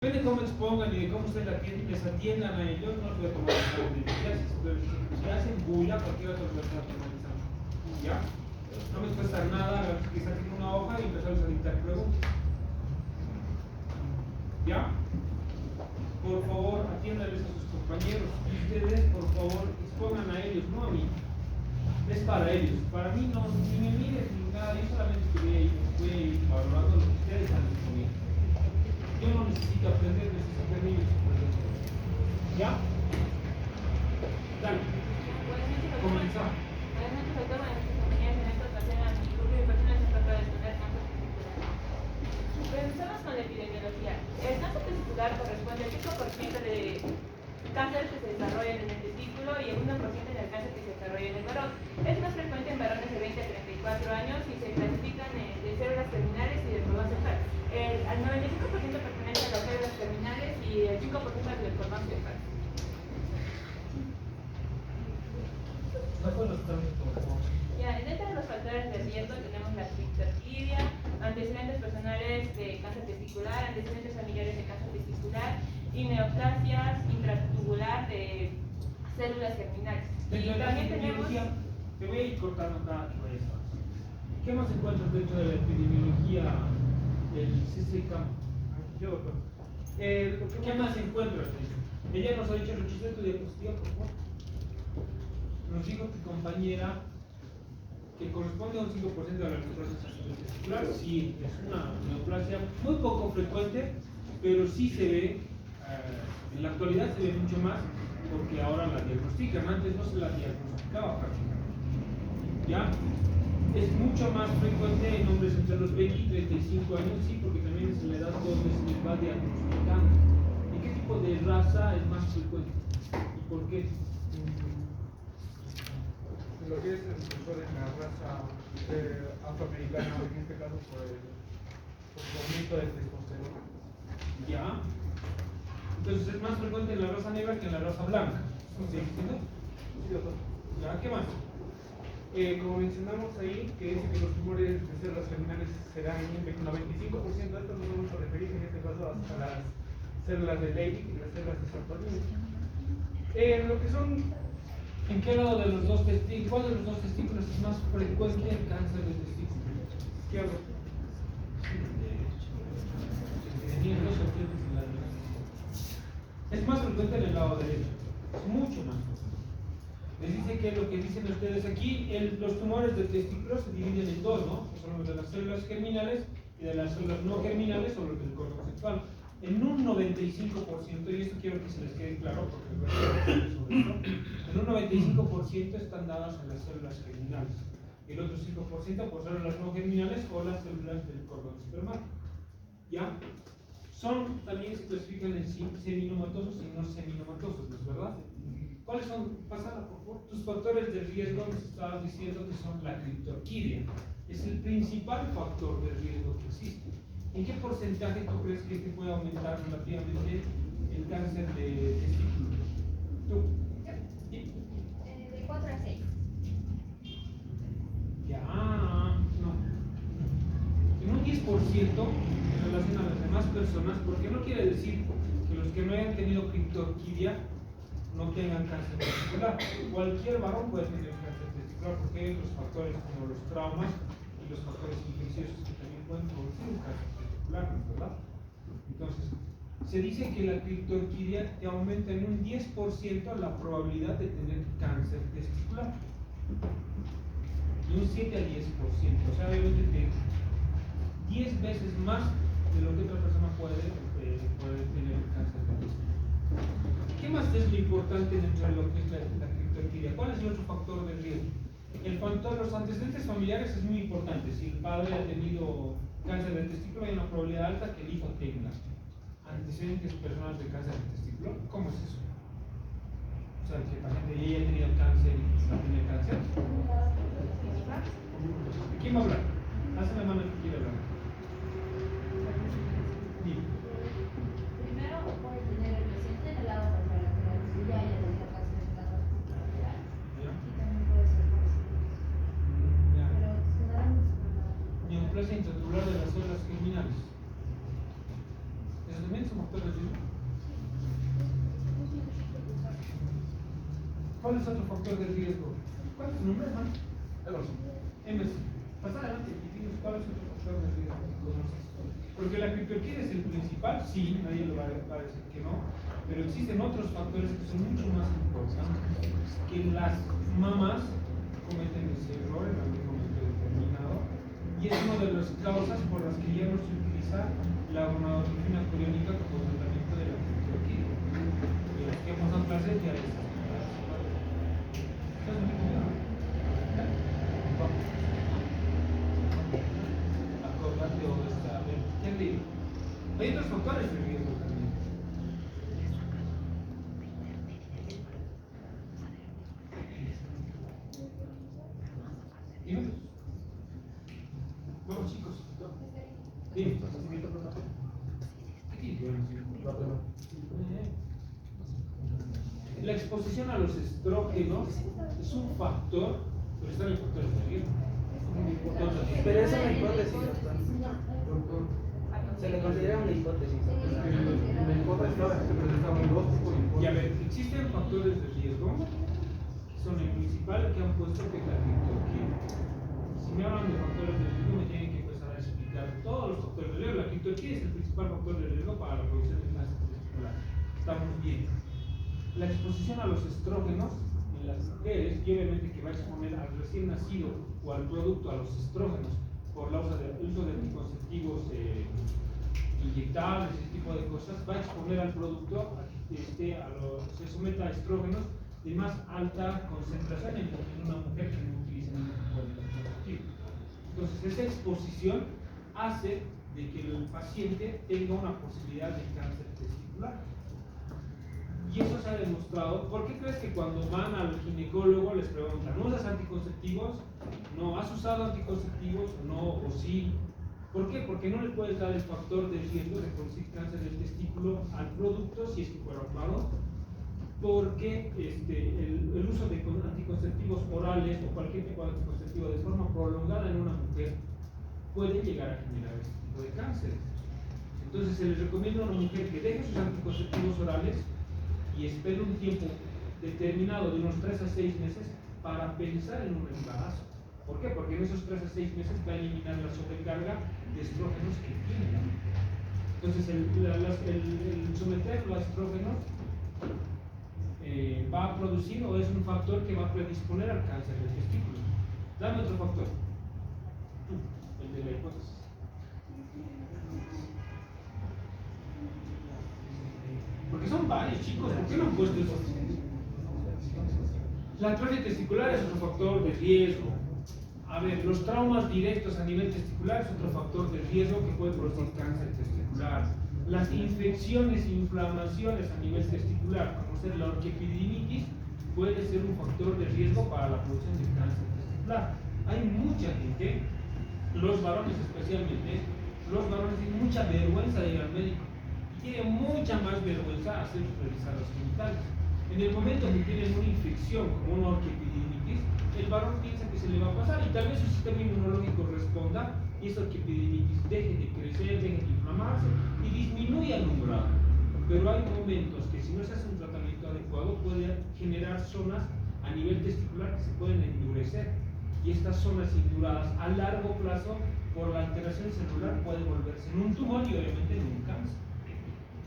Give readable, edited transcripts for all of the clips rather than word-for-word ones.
Depende de cómo expongan y de cómo ustedes les atiendan a ellos, no les voy a tomar examen de clases. Pero si hacen bulla, cualquier otro les va a tomar examen. ¿Ya? No me cuesta nada que saquen una hoja y empezarles a dictar preguntas. ¿Ya? Por favor, atiéndanles a sus compañeros. Y ustedes, por favor, expongan a ellos, no a mí. Es para ellos. Para mí no, ni me miren ni nada. Yo solamente voy a ir valorando lo que ustedes están exponiendo. Yo no necesito aprender, necesitan ellos aprender. ¿Ya? Dale. Comenzamos. Comenzamos con la epidemiología. El cáncer testicular corresponde al 5% de cáncer que se desarrolla en el testículo y el 1% del cáncer que se desarrolla en el varón. Es más frecuente en varones de 20 a 34 años y se clasifican de células terminales y de cordón central. Al 95% pertenece a las células terminales y el 5% del cordón central. Ya, dentro de los factores de riesgo tenemos la criptorquidia, antecedentes personales de cáncer testicular, antecedentes familiares de cáncer testicular y neoplasias intratubular de células germinales. Y también tenemos... Te voy a ir cortando cada vez más. ¿Qué más encuentras dentro de la epidemiología del CCCAM? ¿Qué más encuentras? Ella nos ha dicho el registro de tu diapositiva, por favor. Nos dijo tu compañera que corresponde a un 5% de la neoplasia testicular. Sí, es una neoplasia muy poco frecuente, pero sí se ve, en la actualidad se ve mucho más porque ahora la diagnostican. Antes no se la diagnosticaba prácticamente. ¿Ya? Es mucho más frecuente en hombres entre los 20 y 35 años, sí, porque también es la edad donde se les va diagnosticando. ¿Y qué tipo de raza es más frecuente? ¿Y por qué? Lo que es el sector de la raza afroamericana, en este caso por el aumento del testosterona. ¿Ya? Entonces es más frecuente en la raza negra que en la raza blanca. ¿Sí? Sí, doctor. ¿Ya? ¿Qué más? Como mencionamos ahí, que dice que los tumores de células germinales se dan en el 95% de estos nos vamos a referir en este caso hasta las células de Leydig y las células de Sertolini. Lo que son... ¿En qué lado de los dos testículos? ¿Cuál de los dos testículos es más frecuente el cáncer de testículo? Izquierdo. Es más frecuente en el lado derecho. Es mucho más frecuente. Les dice que lo que dicen ustedes aquí, los tumores de testículo se dividen en dos, ¿no? Que son los de las células germinales y de las células no germinales o los del cordón sexual. En un 95%, y esto quiero que se les quede claro porque voy a hablar sobre esto, en un 95% están dadas en las células germinales. Y el otro 5% por células no germinales o las células del cordón espermático. ¿Ya? Son, también se clasifican en seminomatosos y no seminomatosos, ¿no es verdad? ¿Cuáles son? Pásala, por favor. Tus factores de riesgo nos estabas diciendo que son la criptorquidia. Es el principal factor de riesgo que existe. ¿En qué porcentaje tú crees que este puede aumentar relativamente el cáncer de testículo? ¿Tú? ¿Sí? De 4 a 6. Ya, no. En un 10% en relación a las demás personas, porque no quiere decir que los que no hayan tenido criptorquidia no tengan cáncer testicular. Cualquier varón puede tener cáncer testicular porque hay otros factores como los traumas y los factores infecciosos que también pueden producir un cáncer testicular, ¿no es verdad? Entonces, se dice que la criptorquidia te aumenta en un 10% la probabilidad de tener cáncer testicular. De un 7 a 10%. O sea, obviamente 10 veces más de lo que otra persona puede tener cáncer testicular. ¿Qué más es lo importante dentro de lo que es la criptorquidia? ¿Cuál es el otro factor de riesgo? El factor, los antecedentes familiares es muy importante. Si el padre ha tenido cáncer de testículo, hay una probabilidad alta que el hijo tenga antecedentes personales de cáncer de testículo. ¿Cómo es eso? O sea, que el paciente ya haya tenido cáncer y no tiene cáncer. ¿Quién va a hablar? Hace la mano que quiere hablar. Dime. Primero puede tener el paciente en el lado contralateral, si ya haya tenido cáncer en el lado contralateral. Y también puede ser por eso. Pero quedamos con la... Neoplasia intratubular de las células germinales. Eso también son factores de ¿Cuál es otro factor de riesgo? ¿Cuál es tu nombre, hermano? Emerson. Emerson. Pasa adelante y dinos cuál es otro factor de riesgo que conoces. Porque la criptorquía es el principal, sí, nadie lo va a decir que no, pero existen otros factores que son mucho más importantes, que las mamás cometen ese error en algún momento determinado, y es una de las causas por las que ya no se utiliza la gonadotropina coriónica como tratamiento de la criptorquía. Y los que pasan clases ya les ¿estás entendiendo? Acordate o esta, a ver, ¿qué digo? Hay otros factores de riesgo también. Dime. Vamos chicos. Dime. La exposición a los estrógenos es un factor, pero están los factores de riesgo. Pero es una hipótesis, doctor. Se le considera una hipótesis. La hipótesis se presentaban dos tipos de hipótesis. Y a ver, existen factores de riesgo, que son el principal que han puesto que es la criptorquía. Si me hablan de factores de riesgo, me tienen que empezar a explicar todos los factores de riesgo. La criptorquía es el principal factor de riesgo para la producción de cáncer testicular. Estamos bien. La exposición a los estrógenos en las mujeres, y obviamente que va a exponer al recién nacido o al producto a los estrógenos por el uso de anticonceptivos inyectables, ese tipo de cosas, va a exponer al producto se someta a estrógenos de más alta concentración en una mujer que no utiliza ningún tipo de anticonceptivo. Entonces, esa exposición hace de que el paciente tenga una posibilidad de cáncer testicular. Y eso se ha demostrado. ¿Por qué crees que cuando van al ginecólogo les preguntan, ¿no usas anticonceptivos? ¿No has usado anticonceptivos? ¿No? ¿O sí? ¿Por qué? Porque no le puedes dar el factor de riesgo de producir cáncer del testículo al producto si es que fuera usado, porque el uso de anticonceptivos orales o cualquier tipo de anticonceptivo de forma prolongada en una mujer puede llegar a generar este tipo de cáncer. Entonces se les recomienda a una mujer que deje sus anticonceptivos orales y espere un tiempo determinado de unos 3 a 6 meses para pensar en un embarazo. ¿Por qué? Porque en esos 3 a 6 meses va a eliminar la sobrecarga de estrógenos que tiene. Entonces el someterlo a estrógenos va a producir o es un factor que va a predisponer al cáncer del testículo. Dame otro factor. El de la hipótesis. Porque son varios, chicos. ¿Por qué no han puesto eso? La atrofia testicular es otro factor de riesgo. A ver, los traumas directos a nivel testicular es otro factor de riesgo que puede producir cáncer testicular. Las infecciones e inflamaciones a nivel testicular, como ser la orquiepididimitis, puede ser un factor de riesgo para la producción de cáncer testicular. Hay mucha gente, los varones especialmente, los varones tienen mucha vergüenza de ir al médico y tienen mucha más vergüenza hacer revisar los genitales. En el momento que tienen una infección como una orquiepididimitis, el varón piensa que se le va a pasar y tal vez su sistema inmunológico responda y esa orquiepididimitis deje de crecer, deje de inflamarse y disminuya el umbral. Pero hay momentos que si no se hace un tratamiento adecuado puede generar zonas a nivel testicular que se pueden endurecer y estas zonas induradas a largo plazo por la alteración celular pueden volverse en un tumor y obviamente en un cáncer.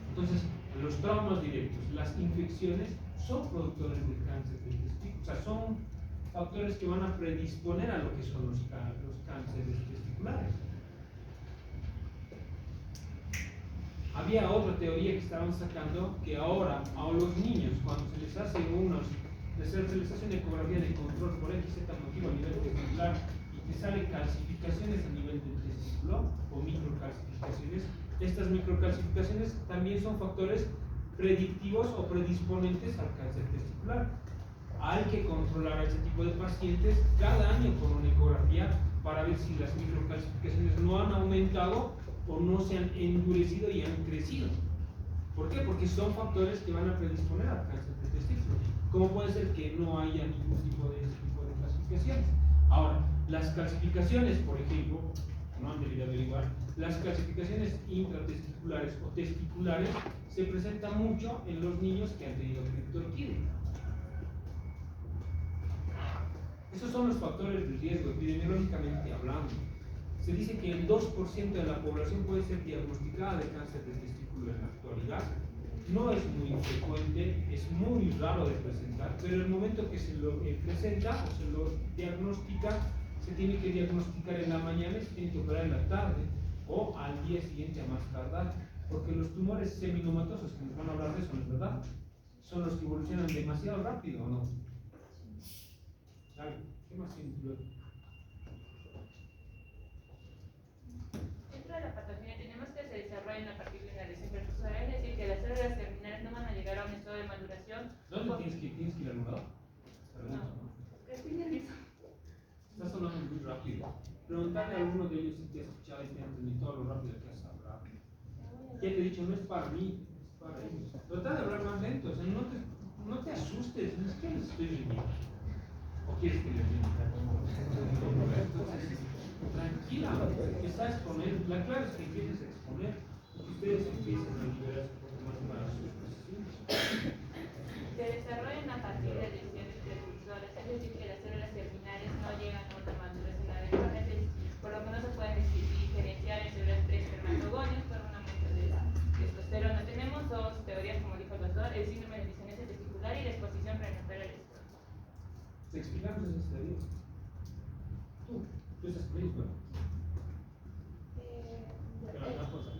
Entonces, los traumas directos, las infecciones son productores del cáncer del testículo, o sea, son factores que van a predisponer a lo que son los cánceres testiculares. Había otra teoría que estaban sacando que ahora a los niños cuando se les hace una ecografía de control por XZ motivo a nivel testicular y que salen calcificaciones a nivel del testículo o microcalcificaciones, estas microcalcificaciones también son factores predictivos o predisponentes al cáncer testicular. Hay que controlar a ese tipo de pacientes cada año con una ecografía para ver si las microcalcificaciones no han aumentado o no se han endurecido y han crecido. ¿Por qué? Porque son factores que van a predisponer al cáncer del testículo. ¿Cómo puede ser que no haya ningún tipo de clasificaciones? Ahora, las calcificaciones, por ejemplo, no han debido averiguar, las calcificaciones intratesticulares o testiculares se presentan mucho en los niños que han tenido criptorquídea. Esos son los factores de riesgo epidemiológicamente hablando. Se dice que el 2% de la población puede ser diagnosticada de cáncer de testículo en la actualidad. No es muy frecuente, es muy raro de presentar, pero el momento que se lo presenta o se lo diagnostica, se tiene que diagnosticar en la mañana y se tiene que operar en la tarde o al día siguiente a más tardar, porque los tumores seminomatosos, que nos van a hablar de eso, ¿no es verdad? Son los que evolucionan demasiado rápido, ¿o no? Dale, ¿qué más tienes luego? Dentro de la patología tenemos que se desarrollen a partir de una lesión perfusoria, es decir, que las células terminales no van a llegar a un estado de maduración. ¿Dónde tienes que ir al lugar? No, estoy nerviosa. Estás hablando muy rápido. Preguntale a alguno de ellos si te has escuchado y te han entendido todo lo rápido que has hablado. Ya te he dicho, no es para mí, es para ellos. Trata de hablar más lento, o sea, no te asustes, no es que les estoy riendo. ¿O quieres que les rinda? Entonces, tranquila, empieza a exponer. La clave es que empieces a exponer y que ustedes empiecen a liberarse un poco más para sus posiciones. Se desarrollan a partir de lesiones precursores, es decir, que las células terminales no llegan a una maduración adecuada, es decir, por lo menos se pueden diferenciar en células preespermatogonios por un aumento de la testosterona. Tenemos dos teorías, como dijo el doctor, el síndrome de disgenesia testicular y la exposición prenatal al estrés. ¿Te explicamos esas teorías? Tú estás con ellos, ¿no? Pero no cosa.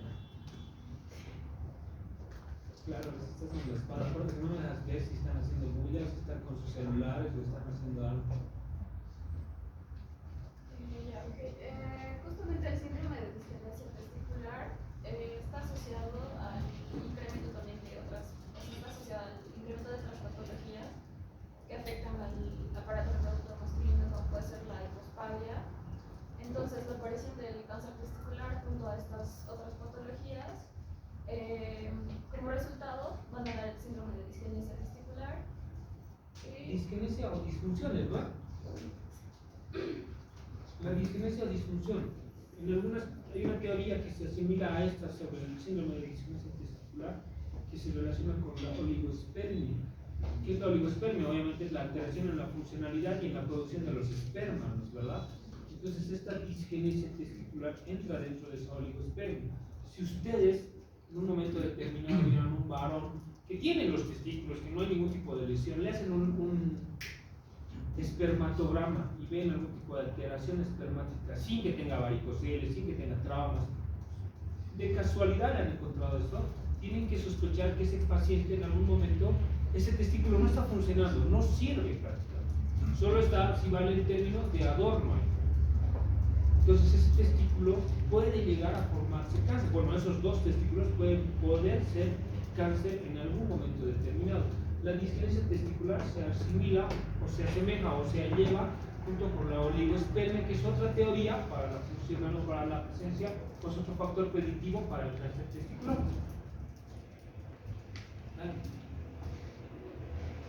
Claro, les estás en la espada, porque no me las ves si están haciendo bulla, si están con sus celulares o están haciendo algo. Justamente el síndrome de disgenesia testicular está asociado al incremento también de otras, está asociado al incremento de otras patologías que afectan al aparato reproductor masculino, como puede ser la hipospadia. Entonces, la aparición del cáncer testicular junto a estas otras patologías, como resultado, van a dar el síndrome de disgenesia testicular. Disgenesia o disfunciones, ¿no? La disgenesia o disfunción. En algunas hay una teoría que se asimila a esta sobre el síndrome de disgenesia testicular que se relaciona con la oligospermia. ¿Qué es la oligospermia? Obviamente es la alteración en la funcionalidad y en la producción de los espermas, ¿verdad? Entonces esta disgenesia testicular entra dentro de esa oligospermia. Si ustedes en un momento determinado vieron un varón que tiene los testículos, que no hay ningún tipo de lesión, le hacen un espermatograma y ven algún tipo de alteración espermática sin que tenga varicoceles, sin que tenga traumas, de casualidad le han encontrado esto, tienen que sospechar que ese paciente en algún momento, ese testículo no está funcionando, no sirve prácticamente, solo está, si vale el término, de adorno. Entonces ese testículo puede llegar a formarse cáncer. Bueno, esos dos testículos pueden poder ser cáncer en algún momento determinado. La disgenesia testicular se asimila o se asemeja o se lleva junto con la oligospermia, que es otra teoría para la función o para la presencia, pues otro factor predictivo para el cáncer testicular. Dale.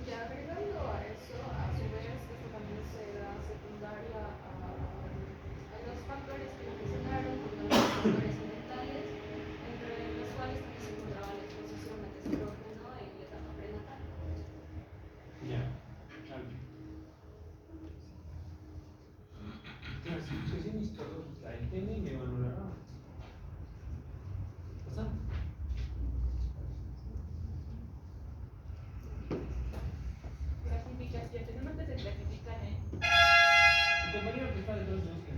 Y agregando a eso, a su vez, esto también se da secundaria a los factores que mencionaron, como los factores ambientales, entre los cuales también se encontraba la exposición a testosterona en la etapa prenatal. Ya, dale. Clasificación histológica, el TN me valorará. ¿Pasa? Clasificación, tenemos que se clasifican en Tu compañero que está detrás de nosotros.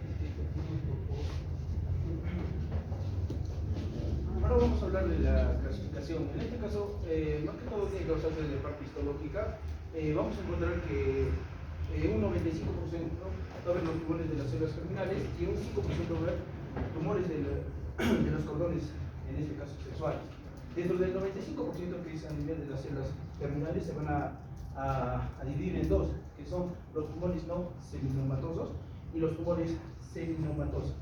Ahora vamos a hablar de la clasificación. En este caso, más que todo tiene que basarse en la parte histológica. Vamos a encontrar que un 95% va a haber los tumores de las células germinales y un 5% va a haber tumores de los cordones, en este caso sexuales. Dentro del 95% que es a nivel de las células terminales se van a dividir en dos, que son los tumores no seminomatosos y los tumores seminomatosos.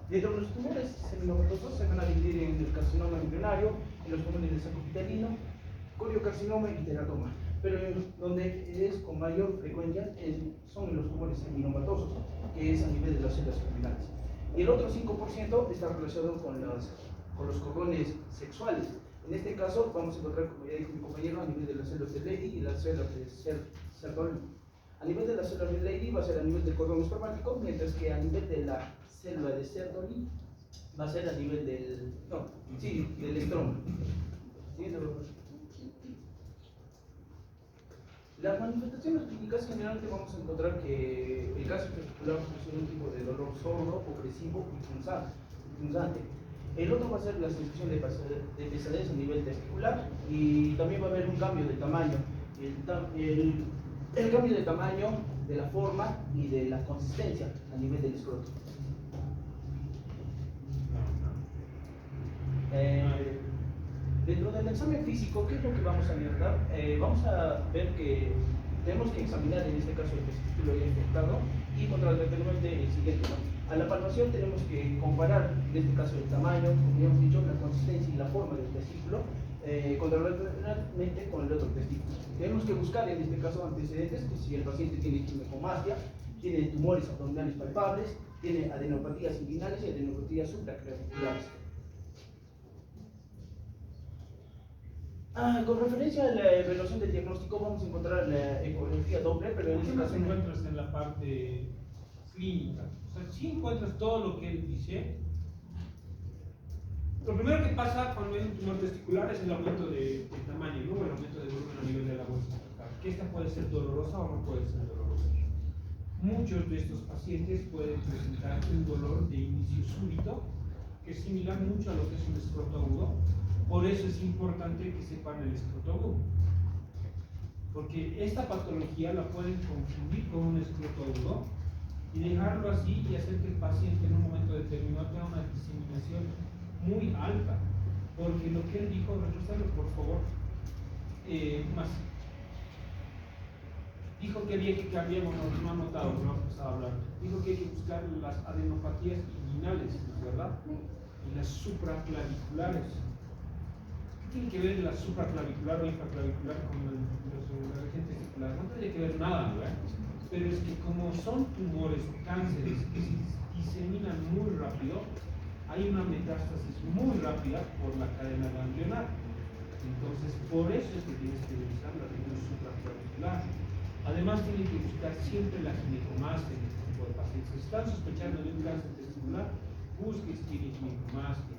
Dentro de los tumores seminomatosos se van a dividir en el carcinoma embrionario, en los tumores del saco epitelino, coriocarcinoma y teratoma. Pero donde es con mayor frecuencia son en los tumores seminomatosos, que es a nivel de las células terminales. Y el otro 5% está relacionado con los cordones sexuales. En este caso vamos a encontrar, como ya dijo mi compañero, a nivel de las células de Leydig y las células de Sertoli. A nivel de la célula de Leydig va a ser a nivel del cordón espermático, mientras que a nivel de la célula de Sertoli va a ser a nivel del, no, sí, del estroma. Siguiente, por favor. Las manifestaciones clínicas generalmente vamos a encontrar que el cáncer testicular es un tipo de dolor sordo, opresivo y punzante. El otro va a ser la sensación de pesadez a nivel testicular y también va a haber un cambio de tamaño. El cambio de tamaño, de la forma y de la consistencia a nivel del escroto. Dentro del examen físico, ¿qué es lo que vamos a analizar? Vamos a ver que tenemos que examinar en este caso el testículo ya infectado y contralateralmente el siguiente, ¿no? A la palpación tenemos que comparar, en este caso, el tamaño, como ya hemos dicho, la consistencia y la forma del testículo, contralateralmente con el otro testículo. Tenemos que buscar, en este caso, antecedentes, que si el paciente tiene ginecomastia, tiene tumores abdominales palpables, tiene adenopatías inguinales y adenopatías supraclaviculares. Con referencia a la evaluación del diagnóstico, vamos a encontrar la ecografía Doppler, pero en ¿Por qué este no caso te encuentras en la parte clínica? O sea, si encuentras todo lo que él dice. Lo primero que pasa cuando hay un tumor testicular es el aumento de tamaño, ¿no? El aumento de volumen a nivel de la bolsa fecal. Que esta puede ser dolorosa o no puede ser dolorosa. Muchos de estos pacientes pueden presentar un dolor de inicio súbito, que es similar mucho a lo que es un escroto agudo. Por eso es importante que sepan el escroto agudo. Porque esta patología la pueden confundir con un escroto agudo y dejarlo así y hacer que el paciente en un momento determinado tenga una diseminación muy alta. Porque lo que él dijo, retrocédalo por favor, más. Dijo que había que cambiar, bueno, no ha notado, no ha empezado a hablar. Dijo que hay que buscar las adenopatías inguinales, ¿verdad? Y las supraclaviculares. ¿Qué tiene que ver la supraclavicular o infraclavicular con la región testicular? No tiene que ver nada, ¿verdad? Pero es que como son tumores, cánceres que se diseminan muy rápido, hay una metástasis muy rápida por la cadena ganglionar. Entonces, por eso es que tienes que revisar la región supraclavicular. Además, tienen que buscar siempre la ginecomastia en este tipo de pacientes. Si están sospechando de un cáncer testicular, busquen si tienen ginecomastia.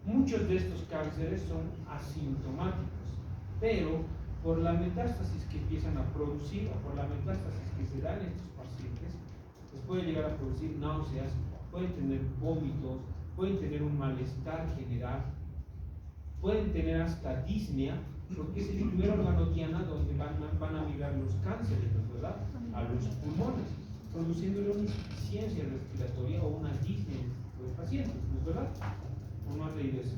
Muchos de estos cánceres son asintomáticos, pero por la metástasis que empiezan a producir o por la metástasis que se da en estos pacientes, les puede llegar a producir náuseas, pueden tener vómitos, pueden tener un malestar general, pueden tener hasta disnea, porque es el primer órgano diana donde van a migrar los cánceres, ¿verdad? A los pulmones, produciéndole una insuficiencia respiratoria o una disnea en este tipo de pacientes, ¿no es verdad? ¿O no has leído eso?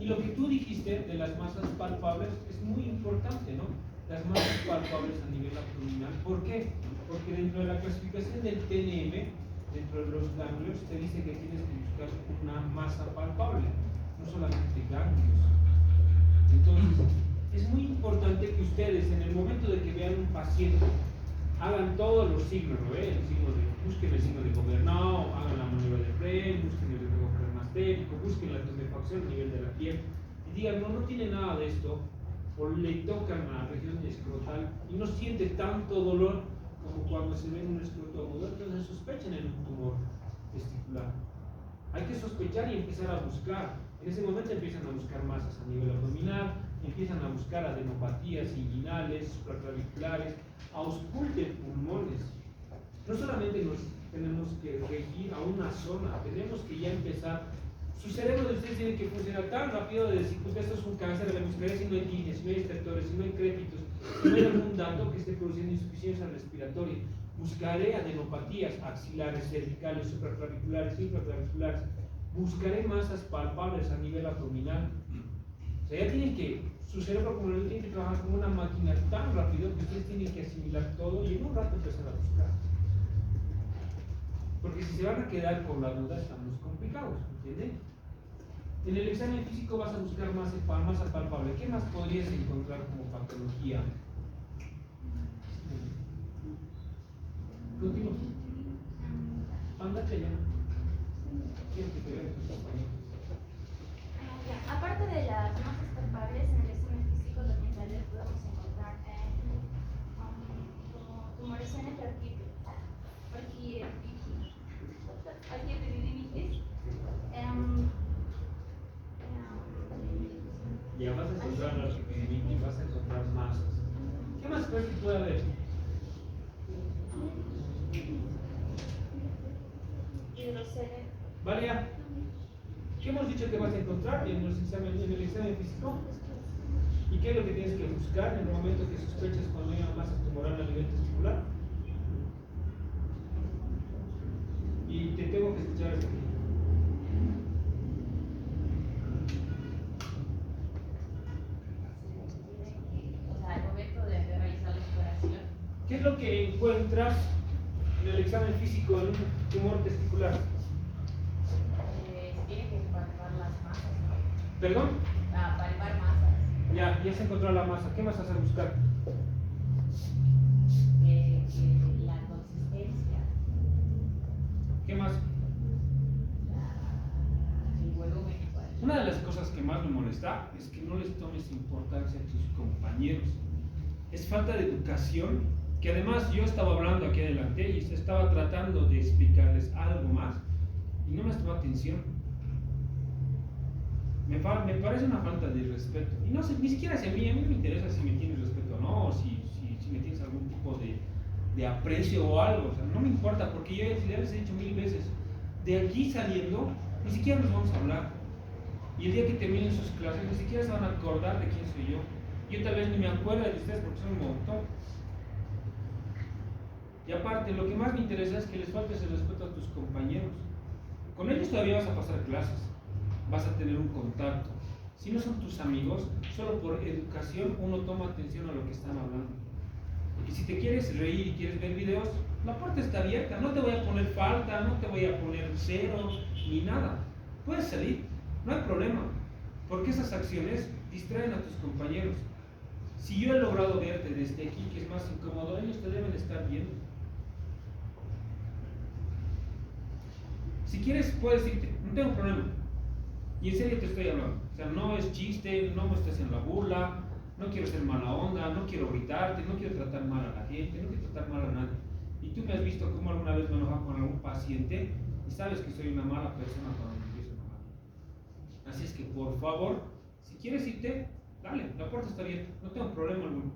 Y lo que tú dijiste de las masas palpables es muy importante, ¿no? Las masas palpables a nivel abdominal. ¿Por qué? Porque dentro de la clasificación del TNM, dentro de los ganglios, te dice que tienes que buscar una masa palpable, no solamente ganglios. Entonces, es muy importante que ustedes, en el momento de que vean un paciente, hagan todos los signos, ¿no? Busquen el signo de Gobernau, hagan la maniobra de Frey, busquen el reflejo plasmático, busquen la tumefacción a nivel de la piel y digan, no tiene nada de esto, o le tocan a la región escrotal y no siente tanto dolor como cuando se ve en un escroto agudo, entonces sospechen en un tumor testicular. Hay que sospechar y empezar a buscar. En ese momento empiezan a buscar masas a nivel abdominal, empiezan a buscar adenopatías inguinales, supraclaviculares, ausculten pulmones. No solamente nos tenemos que regir a una zona, tenemos que ya empezar. Su cerebro de ustedes tiene que funcionar tan rápido de decir, pues esto es un cáncer, le buscaré si no hay líneas, si no hay estertores, si no hay crépitos, si no hay algún dato que esté produciendo insuficiencia respiratoria. Buscaré adenopatías axilares, cervicales, supraclaviculares, infraclaviculares. Buscaré masas palpables a nivel abdominal. O sea, ya tienen que, su cerebro como no tiene que trabajar como una máquina tan rápido que ustedes tienen que asimilar todo y en un rato empezar a buscar. Porque si se van a quedar con la duda, estamos complicados, ¿entienden? En el examen físico vas a buscar masa palpable. ¿Qué más podrías encontrar como patología? Continúa. Ándate ya. Aparte de las masas palpables, en el examen físico también tal vez podemos encontrar Ya vas a encontrar las y vas a encontrar masas. ¿Qué más crees que puede haber? Hidrocele. Vale, ¿qué hemos dicho que vas a encontrar en el examen físico? ¿Y qué es lo que tienes que buscar en el momento que sospeches cuando hay una masa tumoral a nivel testicular? Y te tengo que escuchar hasta aquí. O sea, al momento de realizar la exploración, ¿Qué es lo que encuentras en el examen físico en un tumor testicular? se tiene que palpar las masas, ¿no? ¿Perdón? Palpar masas, Ya se encontró la masa. ¿Qué más vas a buscar? la consistencia, ¿Qué más? el volumen igual. Una de las cosas que más me molesta es que no les tomes importancia a tus compañeros. Es falta de educación, que además yo estaba hablando aquí adelante y estaba tratando de explicarles algo más y no me estaba atención. Me parece una falta de respeto. Y no sé, ni siquiera si a mí me interesa si me tienes respeto o no, o si me tienes algún tipo de aprecio o algo. O sea, no me importa, porque yo ya les he dicho 1000 veces, de aquí saliendo, ni siquiera nos vamos a hablar. Y el día que terminen sus clases, ni siquiera se van a acordar de quién soy yo. Yo tal vez ni me acuerdo de ustedes porque son un montón. Y aparte, lo que más me interesa es que les faltes el respeto a tus compañeros. Con ellos todavía vas a pasar clases, vas a tener un contacto. Si no son tus amigos, solo por educación uno toma atención a lo que están hablando. Y si te quieres reír y quieres ver videos, la puerta está abierta. No te voy a poner falta, no te voy a poner cero, ni nada. Puedes salir, no hay problema. Porque esas acciones distraen a tus compañeros. Si yo he logrado verte desde aquí, que es más incómodo, ellos te deben estar viendo. Si quieres, puedes irte, no tengo problema. Y en serio te estoy hablando. O sea, no es chiste, no me estés en la burla, no quiero ser mala onda, no quiero gritarte, no quiero tratar mal a la gente, no quiero tratar mal a nadie. Y tú me has visto cómo alguna vez me enojo con algún paciente y sabes que soy una mala persona cuando me empiezo a enojar. Así es que, por favor, si quieres irte, dale, la puerta está abierta, no tengo problema alguno.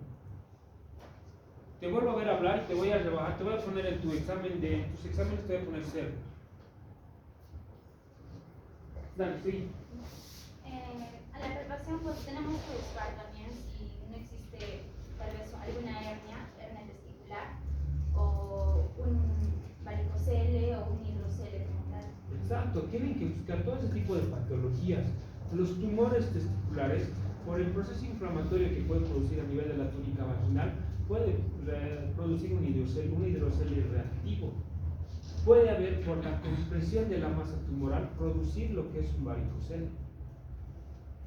Te vuelvo a ver hablar y te voy a rebajar, te voy a poner en tus exámenes te voy a poner 0. Dale, sí. A la palpación pues tenemos que buscar también si no existe tal vez alguna hernia testicular o un varicocele o un hidrocele como tal. Exacto, tienen que buscar todo ese tipo de patologías. Los tumores testiculares, por el proceso inflamatorio que puede producir a nivel de la túnica vaginal, puede producir un hidrocele reactivo. Puede haber, por la compresión de la masa tumoral, producir lo que es un varicocele.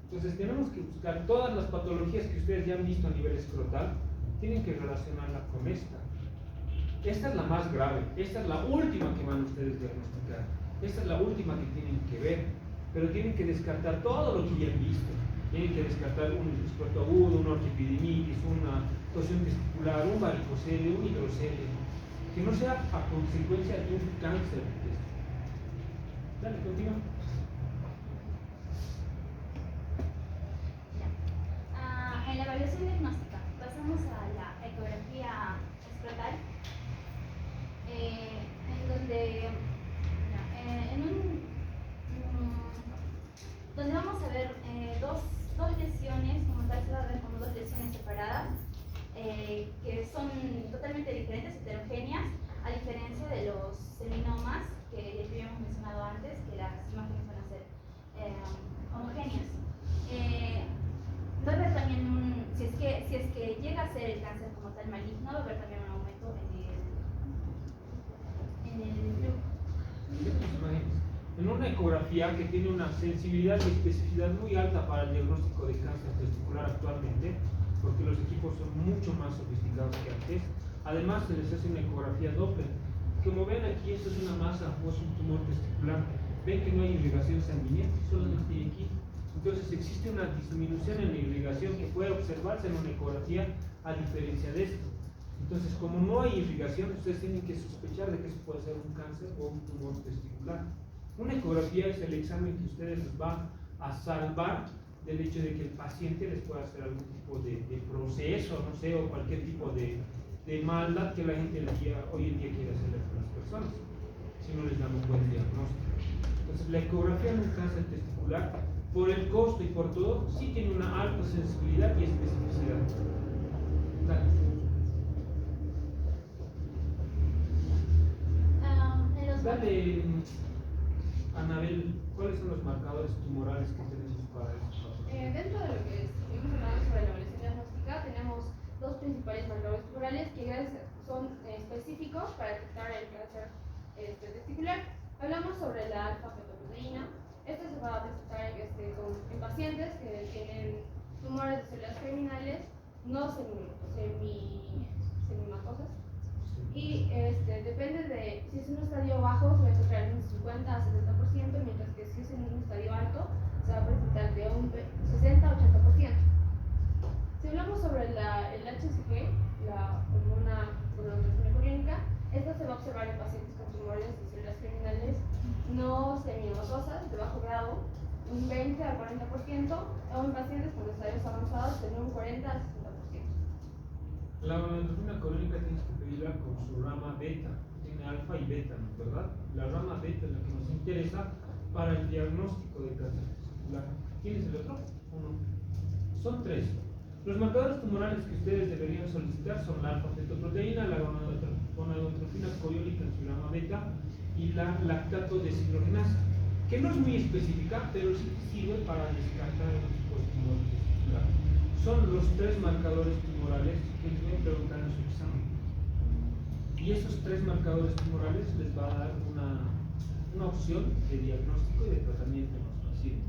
Entonces tenemos que buscar todas las patologías que ustedes ya han visto a nivel escrotal, tienen que relacionarla con esta. Esta es la más grave, esta es la última que van ustedes a diagnosticar, esta es la última que tienen que ver, pero tienen que descartar todo lo que ya han visto. Tienen que descartar un escroto agudo, una orquipidemitis, una torsión testicular, un varicocele, un hidrocele, que no sea a consecuencia de un cáncer. Dale, continúa. En la evaluación diagnóstica pasamos a la ecografía escrotal, en donde donde vamos a ver dos lesiones, como tal se va a ver como dos lesiones separadas, que son totalmente diferentes, heterogéneas, a diferencia de los seminomas que ya habíamos mencionado antes, que las imágenes van a ser homogéneas. Va a haber también si es que llega a ser el cáncer como tal maligno, va a haber también un aumento en el flujo. En una ecografía que tiene una sensibilidad y especificidad muy alta para el diagnóstico de cáncer testicular actualmente, porque los equipos son mucho más sofisticados que antes, además se les hace una ecografía Doppler. Como ven aquí, esto es una masa o es un tumor testicular. Ven que no hay irrigación sanguínea, solamente hay aquí. Entonces existe una disminución en la irrigación que puede observarse en una ecografía a diferencia de esto. Entonces, como no hay irrigación, ustedes tienen que sospechar de que eso puede ser un cáncer o un tumor testicular. Una ecografía es el examen que ustedes les va a salvar del hecho de que el paciente les pueda hacer algún tipo de proceso, no sé, o cualquier tipo de maldad que la gente hoy en día quiere hacerle a las personas, si no les dan un buen diagnóstico. Entonces, la ecografía en un cáncer testicular, por el costo y por todo, sí tiene una alta sensibilidad y especificidad. Dale. Dale, Anabel, ¿cuáles son los marcadores tumorales que tenemos para esto? Dentro de lo que estuvimos hablando sobre la evaluación diagnóstica, tenemos dos principales marcadores tumorales que son específicos para detectar el cáncer testicular. Hablamos sobre la alfa-fetoproteína. Esta se va a detectar en pacientes que tienen tumores de células germinales no semimatosas. Y depende de si es un estadio bajo, se va a encontrar en un 50 a 70%, mientras que si es en un estadio alto, se va a presentar de un 60 a 80%. Si hablamos sobre el HCG, la hormona gonadotropina coriónica, esta se va a observar en pacientes con tumores de células germinales no semimatosas de bajo grado, un 20 al 40%, o en pacientes con estadios avanzados, de un 40 al 60%. La gonadotropina coriónica tienes que pedirla con su rama beta, tiene alfa y beta, ¿no? ¿Verdad? La rama beta es la que nos interesa para el diagnóstico de cáncer testicular. ¿Tienes el otro? Uno. Son tres. Los marcadores tumorales que ustedes deberían solicitar son la alfa-fetoproteína, la gonadotropina coriónica en su rama beta y la lactato deshidrogenasa, que no es muy específica, pero sí sirve para descartar el tipo de tumor testicular. Son los tres marcadores tumorales que les voy a preguntar en su examen. Y esos tres marcadores tumorales les va a dar una opción de diagnóstico y de tratamiento en los pacientes.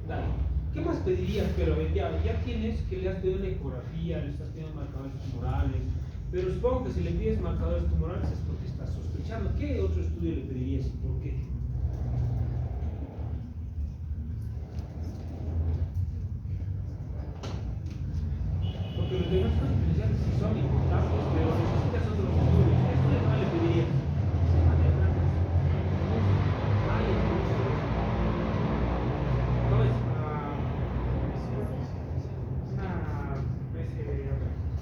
Dale. ¿Qué más pedirías? Pero ya tienes que le has pedido una ecografía, le estás pidiendo marcadores tumorales, pero supongo que si le pides marcadores tumorales es porque estás sospechando. ¿Qué otro estudio le pedirías y por qué? Porque los diagnósticos diferenciales sí son importantes, pero necesitas otros estudios. ¿Qué estudios más le pedirías? ¿Cómo es?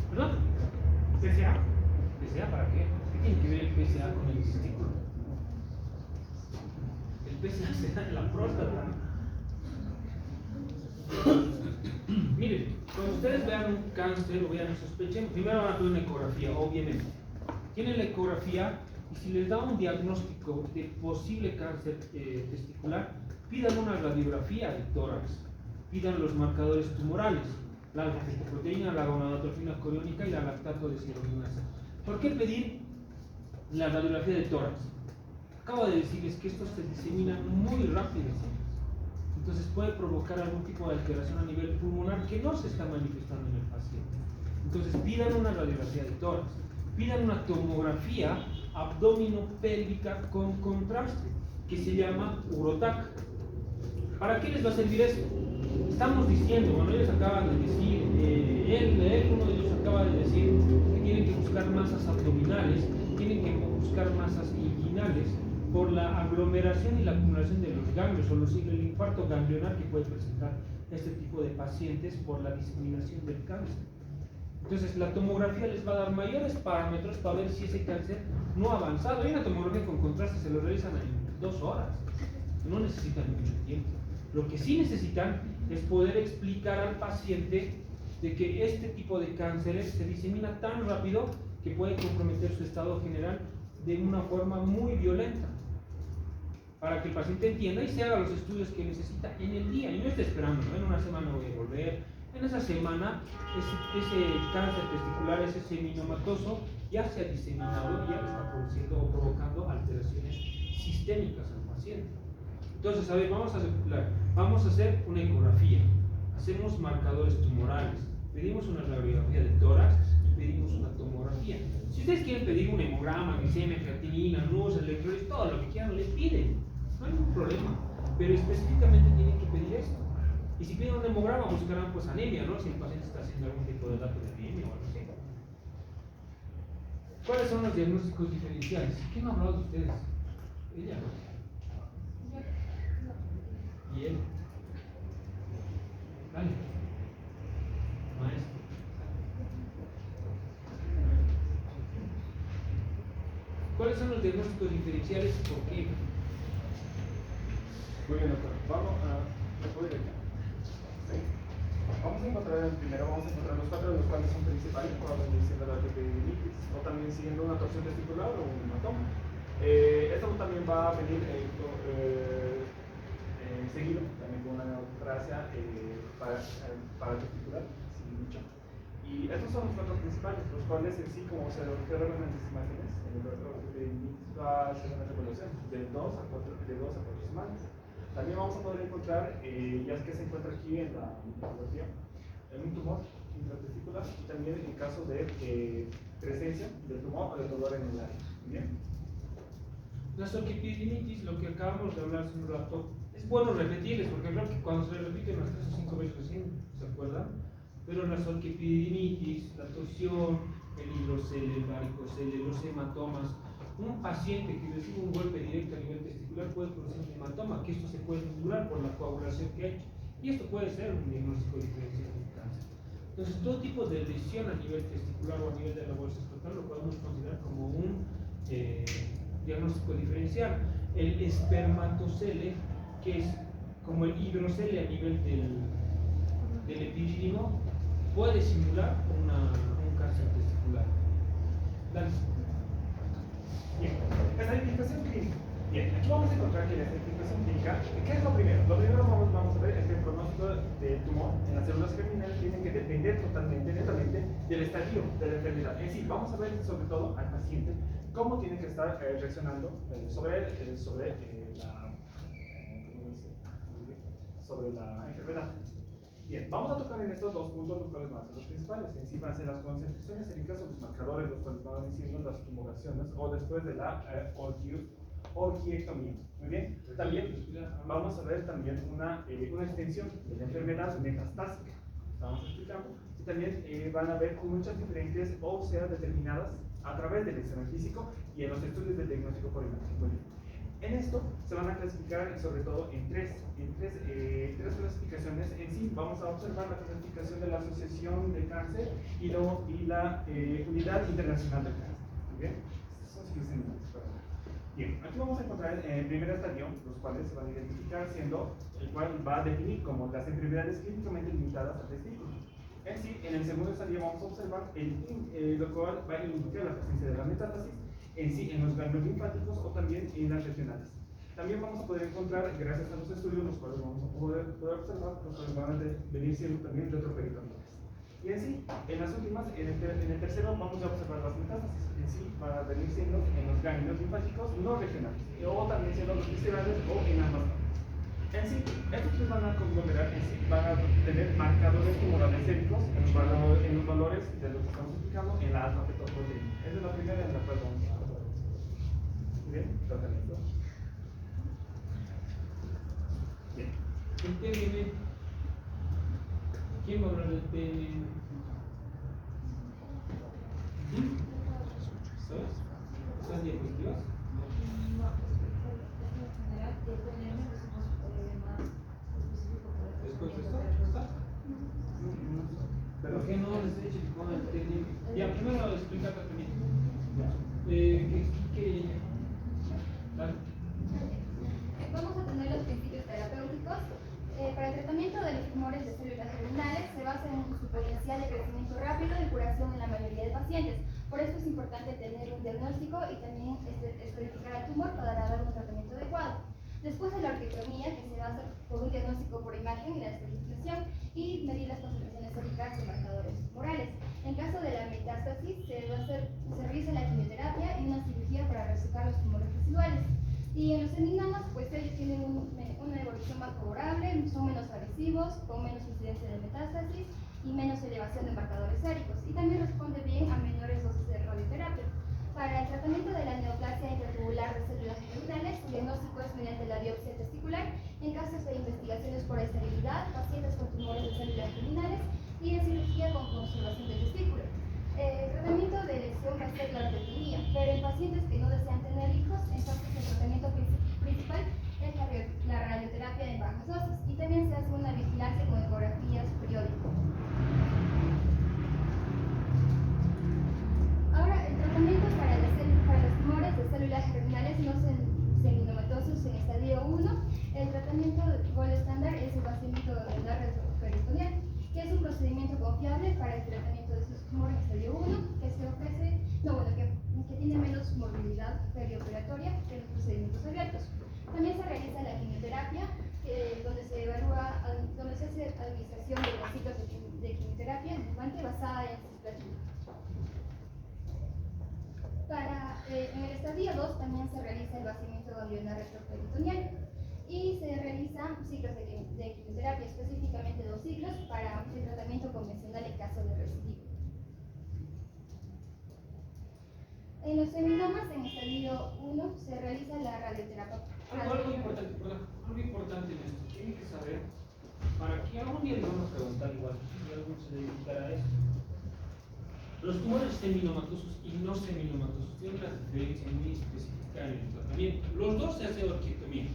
¿Perdón? PSA. ¿PSA para qué? ¿Qué tiene que ver el PSA con el testículo? El PSA se da en la próstata. Miren, cuando ustedes vean un cáncer o vean un sospechen, primero van a hacer una ecografía, obviamente. Tienen la ecografía y si les da un diagnóstico de posible cáncer testicular, pidan una radiografía de tórax, pidan los marcadores tumorales, la alfa-fetoproteína, la gonadotropina coriónica y la lactato deshidrogenasa. ¿Por qué pedir la radiografía de tórax? Acabo de decirles que esto se disemina muy rápido. Entonces puede provocar algún tipo de alteración a nivel pulmonar que no se está manifestando en el paciente. Entonces pidan una radiografía de tórax, pidan una tomografía abdominopélvica con contraste que se llama UROTAC. ¿Para qué les va a servir eso? Estamos diciendo, bueno, ellos acaban de decir, uno de ellos acaba de decir que tienen que buscar masas abdominales, tienen que buscar masas inguinales por la aglomeración y la acumulación de los ganglios o el infarto ganglionar que puede presentar este tipo de pacientes por la diseminación del cáncer. Entonces la tomografía les va a dar mayores parámetros para ver si ese cáncer no ha avanzado. Hay una tomografía con contraste, se lo realizan en 2 horas, no necesitan mucho tiempo. Lo que sí necesitan es poder explicar al paciente de que este tipo de cánceres se disemina tan rápido que puede comprometer su estado general de una forma muy violenta, para que el paciente entienda y se haga los estudios que necesita en el día y no esté esperando, ¿no? En una semana voy a volver, en esa semana ese cáncer testicular, ese seminomatoso ya se ha diseminado y ya le está produciendo o provocando alteraciones sistémicas al paciente. Entonces, a ver, vamos a hacer una ecografía, hacemos marcadores tumorales, pedimos una radiografía de tórax y pedimos una tomografía. Si ustedes quieren pedir un hemograma, glicemia, creatinina, nudos, electrones, todo lo que quieran, les piden, no hay ningún problema, pero específicamente tienen que pedir esto. Y si piden un hemograma, buscarán pues anemia, ¿no? Si el paciente está haciendo algún tipo de dato de anemia o algo así. ¿Cuáles son los diagnósticos diferenciales? ¿Quién ha hablado de ustedes? Ella, ¿no? Y él. ¿Cuáles son los diagnósticos diferenciales y por qué? Muy bien, doctor. Vamos a encontrar primero, vamos a encontrar los cuatro de los cuales son principales, probablemente siendo la epididimitis, o también siendo una torsión testicular o un hematoma. Esto también va a venir seguido, también con una neoplasia paratesticular, sin dicho. Y estos son los cuatro principales, los cuales en sí, como se observan en las imágenes, en el epididimitis va a ser una evolución de 2 a 4 semanas. También vamos a poder encontrar, ya que se encuentra aquí en la fotografía, un tumor intratesticular y también en caso de presencia del tumor o de dolor en el área. ¿Bien? La solquipidimitis, lo que acabamos de hablar hace un rato, es bueno repetirles, porque creo que cuando se repiten las 3 o 5 veces recién se acuerdan, pero la solquipidimitis, la torsión, el hidrocele, el varicocele, los hematomas, un paciente que recibe un golpe directo a nivel testicular puede producir un hematoma, que esto se puede figurar por la coagulación que ha hecho, y esto puede ser un diagnóstico diferencial de cáncer. Entonces, todo tipo de lesión a nivel testicular o a nivel de la bolsa escrotal lo podemos considerar como un diagnóstico diferencial. El espermatocele, que es como el hidrocele a nivel del epidídimo, puede simular un cáncer testicular. Dale. Bien, la identificación clínica. Bien, aquí vamos a encontrar que la identificación clínica, ¿qué es lo primero? Lo primero vamos a ver es que el pronóstico del tumor en las células germinales tiene que depender totalmente, netamente, del estadio de la enfermedad. Es decir, vamos a ver sobre todo al paciente cómo tiene que estar reaccionando sobre la enfermedad. Bien, vamos a tocar en estos dos puntos los cuales van a ser los principales. En sí van a ser las concentraciones, en el caso de los marcadores, los cuales van diciendo las tumoraciones o después de la orquiectomía. Muy bien, también vamos a ver también una extensión de la enfermedad metastásica. Estamos explicando. Y también van a ver muchas diferentes óseas determinadas a través del examen físico y en los estudios de diagnóstico por imagen. En esto se van a clasificar sobre todo en tres clasificaciones. En sí vamos a observar la clasificación de la Asociación de Cáncer y la Unidad Internacional del Cáncer. ¿Bien? Estos son signos. Bien, aquí vamos a encontrar en el primer estadio, los cuales se van a identificar siendo el cual va a definir como las enfermedades clínicamente limitadas al testículo. En sí, en el segundo estadio vamos a observar lo cual va a indicar la presencia de la metástasis en sí, en los ganglios linfáticos o también en las regionales. También vamos a poder encontrar, gracias a los estudios, los cuales vamos a poder observar, los cuales van a venir siendo también retroperitoneales. Y en sí, en las últimas, en el tercero vamos a observar las metástasis, en sí, van a venir siendo en los ganglios linfáticos no regionales, o también siendo los viscerales o en ambas partes. En sí, estos que van a conglomerar, en sí, van a tener marcadores tumorales séricos en los valores de lo que estamos explicando en la alfa-fetoproteína. Esa es la primera en la cual vamos a hablar. Bien, tratamiento. Bien. El TNM. ¿Quién va a hablar del TNM? ¿Sabes? ¿Están diapositivas? ¿Después de esto? ¿Está? ¿Pero qué no les he dicho con el TNM? Ya, primero explica el tratamiento. Que explique ella. Dale. Vamos a tener los principios terapéuticos. Para el tratamiento de los tumores de células germinales se basa en su potencial de crecimiento rápido y curación en la mayoría de pacientes. Por eso es importante tener un diagnóstico y también escodificar el tumor para dar un tratamiento adecuado. Después de la orquiectomía, que se basa por un diagnóstico por imagen y la escodificación y medir las concentraciones séricas de marcadores tumorales. En caso de la metástasis, se realiza la quimioterapia y una cirugía para resecar los tumores residuales. Y en los seminomas, pues ellos tienen una evolución más favorable, son menos agresivos, con menos incidencia de metástasis y menos elevación de marcadores séricos. Y también responde bien a menores dosis de radioterapia. Para el tratamiento de la neoplasia intratubular de células germinales, el diagnóstico es mediante la biopsia testicular, en casos de investigaciones por esterilidad, pacientes con tumores de células germinales y en cirugía con conservación del testículo. El tratamiento de elección va a ser la orquiectomía, pero en pacientes que no desean tener hijos, entonces el tratamiento principal es la radioterapia en bajas dosis y también se hace una vigilancia con ecografías periódicas. Ahora, el tratamiento para los tumores de células tratamiento gol estándar es el vaciamiento ganglionar retroperitoneal, que es un procedimiento confiable para el tratamiento de estos tumores estadio 1, que se ofrece, que tiene menos morbilidad perioperatoria que los procedimientos abiertos. También se realiza la quimioterapia, donde se hace administración de los ciclos de quimioterapia adjuvante basada en cisplatina. En el estadio 2 también se realiza el vaciamiento ganglionar retroperitoneal y se realizan ciclos de quimioterapia, específicamente 2 ciclos para el tratamiento convencional en caso de recidiva. En los seminomas en estadio 1 se realiza la radioterapia. Algo importante en esto, tienen que saber, para que algún día le vamos a preguntar igual, si alguno se dedicará a esto. Los tumores seminomatosos y no seminomatosos tienen una diferencia muy específica en el tratamiento. Los dos se hace orquiectomía,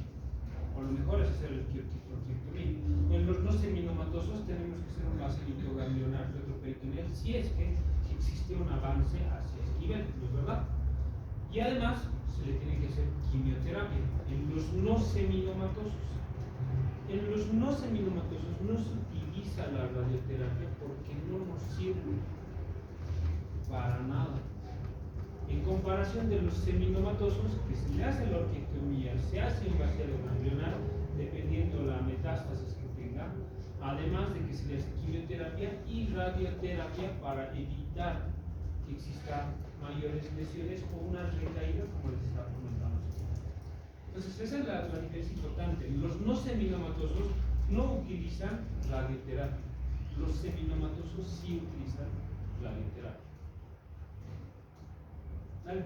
o lo mejor es hacer orquiectomía. En los no seminomatosos tenemos que hacer un vaciamiento ganglionar retroperitoneal si es que existe un avance hacia ese nivel, ¿no es verdad? Y además se le tiene que hacer quimioterapia. En los no seminomatosos no se utiliza la radioterapia porque no nos sirve para nada. En comparación de los seminomatosos, que se le hace la orquiectomía, se hace un vaciado ganglionar, dependiendo la metástasis que tenga, además de que se le hace quimioterapia y radioterapia para evitar que existan mayores lesiones o una recaída, como les estaba comentando. Entonces, esa es la diferencia importante. Los no seminomatosos no utilizan radioterapia. Los seminomatosos sí utilizan radioterapia. Dale.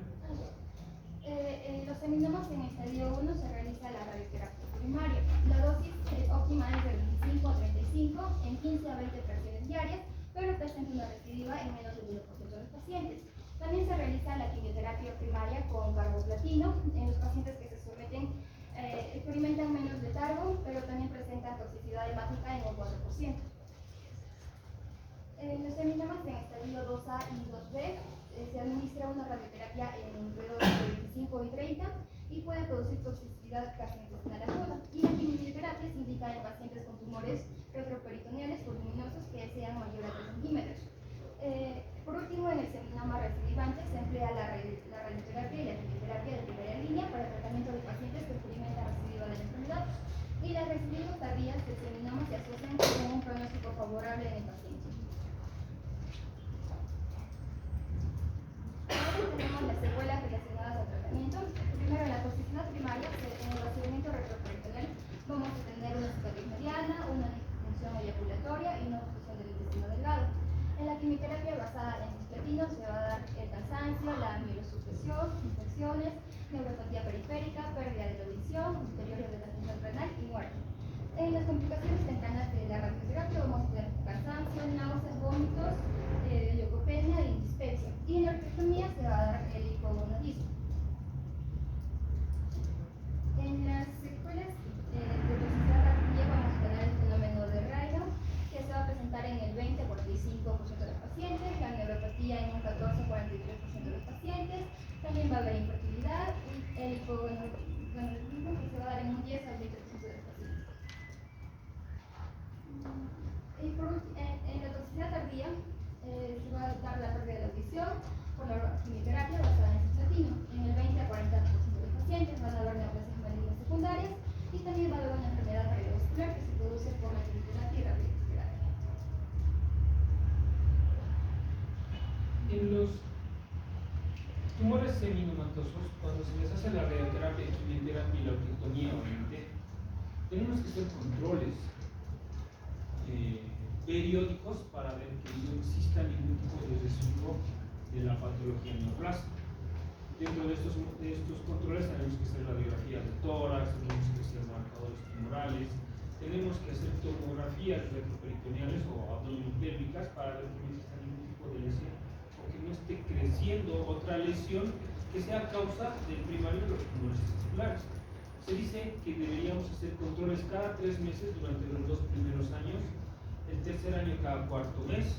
En los seminomas en estadio 1 se realiza la radioterapia primaria. La dosis óptima es de 25 a 35 en 15 a 20 fracciones diarias, pero presenta una recidiva en menos del 1% de los pacientes. También se realiza la quimioterapia primaria con carboplatino. En los pacientes que se someten experimentan menos letargo, pero también presentan toxicidad hemática en un 4%. En los seminomas en estadio 2A y 2B se administra una radioterapia en un periodo de 25 y 30 y puede producir toxicidad gastrointestinal aguda. Y la quimioterapia se indica en pacientes con tumores retroperitoneales voluminosos que sean mayores a 3 centímetros. Por último, en el seminoma recidivante se emplea la radioterapia y la quimioterapia de primera línea para el tratamiento de pacientes que experimentan recidiva de la enfermedad. Y las recidivas tardías del seminoma se asocian con un pronóstico favorable en el paciente. Ahora tenemos las secuelas relacionadas al tratamiento. Primero, en la toxicidad primaria, en el vaciamiento retroperitoneal, vamos a tener una cicatriz mediana, una disfunción eyaculatoria y una obstrucción del intestino delgado. En la quimioterapia basada en cisplatino se va a dar el cansancio, la mielosupresión, infecciones, neuropatía periférica, pérdida de la audición, deterioro de la función renal y muerte. En las complicaciones tempranas de la radioterapia vamos a tener cansancio, náuseas, vómitos, leucopenia y dispepsia. Y en la orquiectomía se va a dar el hipogonadismo. En las secuelas de toxicidad tardía vamos a tener el fenómeno de Raynaud, que se va a presentar en el 20-45% de los pacientes, la neuropatía en un 14-43% de los pacientes, también va a haber infertilidad y el hipogonadismo que se va a dar en un 10-20% de los pacientes. Y por último, en la toxicidad tardía se va a dar la pérdida de la audición por la quimioterapia basada en cisplatina. En el 20-40% de los pacientes van a haber neoplasias malignas secundarias y también va a haber una enfermedad cardiovascular que se produce por la quimioterapia y radioterapia. En los tumores seminomatosos, cuando se les hace la radioterapia, quimioterapia y la orquiectomía, obviamente, tenemos que hacer controles periódicos para ver que no exista ningún tipo de residuo de la patología neoplástica. Dentro de estos controles tenemos que hacer radiografías de tórax, tenemos que hacer marcadores tumorales, tenemos que hacer tomografías retroperitoneales o abdominopélvicas para ver que no exista ningún tipo de lesión o que no esté creciendo otra lesión que sea causa del primario de los tumores testiculares. Se dice que deberíamos hacer controles cada 3 meses durante los 2 primeros años, el tercer año cada 4.º mes,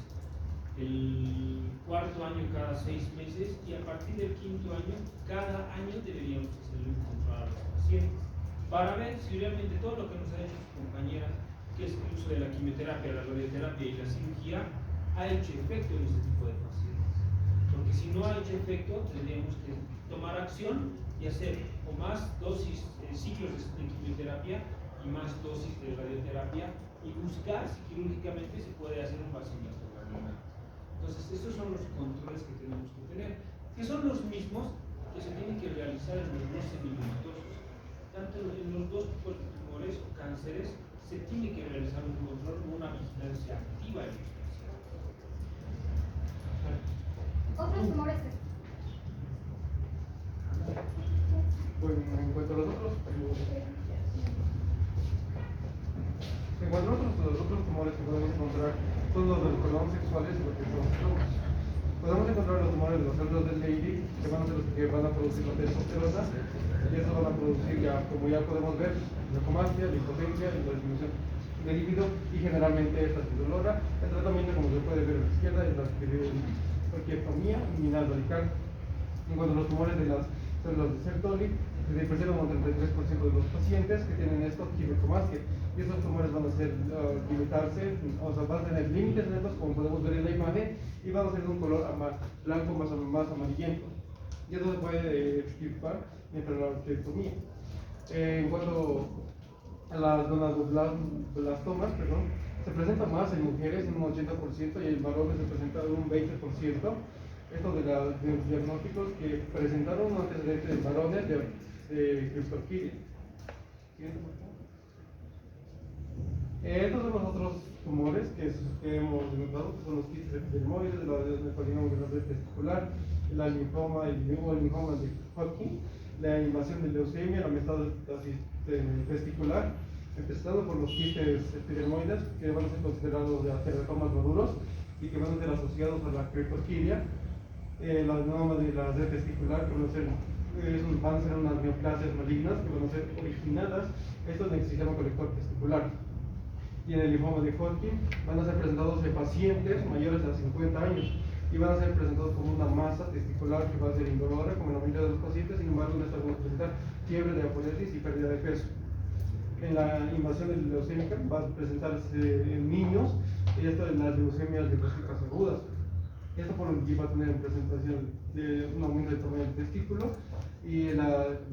el 4.º año cada 6 meses y a partir del 5.º año, cada año deberíamos hacerle un control a los pacientes. para ver si realmente todo lo que nos ha hecho su compañera, que es el uso de la quimioterapia, la radioterapia y la cirugía, ha hecho efecto en este tipo de pacientes. Porque si no ha hecho efecto, tendríamos que tomar acción y hacer o más dosis, ciclos de quimioterapia y más dosis de radioterapia y buscar si quirúrgicamente se puede hacer un vaciamiento granular. Entonces, estos son los controles que tenemos que tener, que son los mismos que se tienen que realizar en los dos seminomatosos. Tanto en los dos tipos de tumores o cánceres se tiene que realizar un control o una vigilancia activa en los pacientes. Otros tumores que Bueno, en cuanto a los otros tumores que podemos encontrar son los de los cordones sexuales y los que son estomas. Podemos encontrar los tumores de los células del Leydig, que van a ser los que van a producir la testosterona, y eso van a producir, ya, como ya podemos ver, leucomastia, linfocencia y la disminución de lípido, y generalmente esta es indolora. El tratamiento, como se puede ver a la izquierda, es la orquiectomía inguinal radical. En cuanto a los tumores de las células de Sertoli, se representan un 33% de los pacientes que tienen esto, ginecomastia. Y estos tumores van a ser, limitarse, o sea, van a tener límites netos, como podemos ver en la imagen, y van a ser de un color blanco más amarillento. Y eso se puede extirpar mientras la orquiectomía. En cuanto a las gonadoblastomas, se presenta más en mujeres, en un 80%, y en varones se presenta un 20%. Esto de los diagnósticos que presentaron un antecedente de varones de criptorquidia. Estos son los otros tumores que hemos encontrado, que son los quistes epidermoides, el carcinoma de la red testicular, el linfoma de Hodgkin, la invasión de leucemia, la metástasis testicular, empezando por los quistes epidermoides, que van a ser considerados de teratomas maduros y que van a ser asociados a la criptorquidia. Las adenoma de la red testicular, que van a ser unas neoplasias malignas que van a ser originadas, esto en el sistema colector testicular. Y en el linfoma de Hodgkin van a ser presentados en pacientes mayores de 50 años y van a ser presentados como una masa testicular que va a ser indolora, como en la mayoría de los pacientes. Sin embargo, en esta vamos a presentar fiebre de aponesis y pérdida de peso. En la invasión de leucémica va a presentarse en niños, y esto en las leucemias linfóticas agudas. Esto por lo que va a tener presentación de un aumento del tamaño del testículo, y el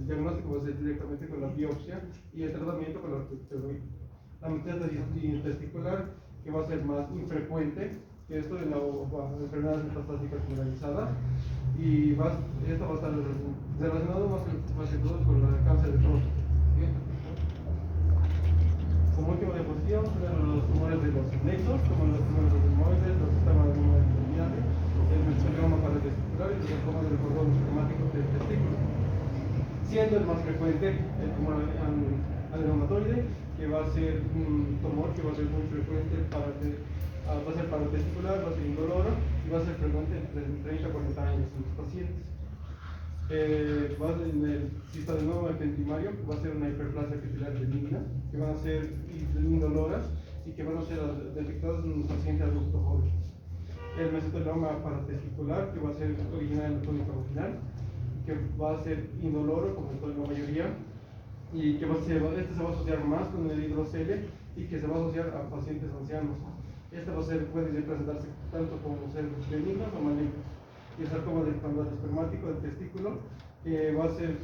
diagnóstico va a ser directamente con la biopsia y el tratamiento con la orquiectomía. La metástasis testicular, que va a ser más infrecuente que esto en las enfermedades metastásicas generalizadas, y esto va a estar relacionado más que todo con el cáncer de próstata. Como última diapositiva, tenemos los tumores de los nexos, como los tumores de los dermoides, los sistemas de lineal, el mesotelioma paratesticular y los sarcomas del cordón esquemático del testículo. Siendo el más frecuente el tumor adenomatoide, que va a ser un tumor que va a ser muy frecuente, va a ser paratesticular, va a ser indoloro y va a ser frecuente entre 30 a 40 años en los pacientes. Va en el cistadenoma ependimario, que va a ser una hiperplasia capilar benigna, que van a ser indoloras y que van a ser detectadas en un paciente adulto joven. El mesotelioma paratesticular, que va a ser originario en la tónica vaginal, que va a ser indoloro, como en la mayoría, y que este se va a asociar más con el hidrocele y que se va a asociar a pacientes ancianos. Puede presentarse tanto como ser benignos o malignos. Y el sarcoma del canal espermático del testículo, que va a ser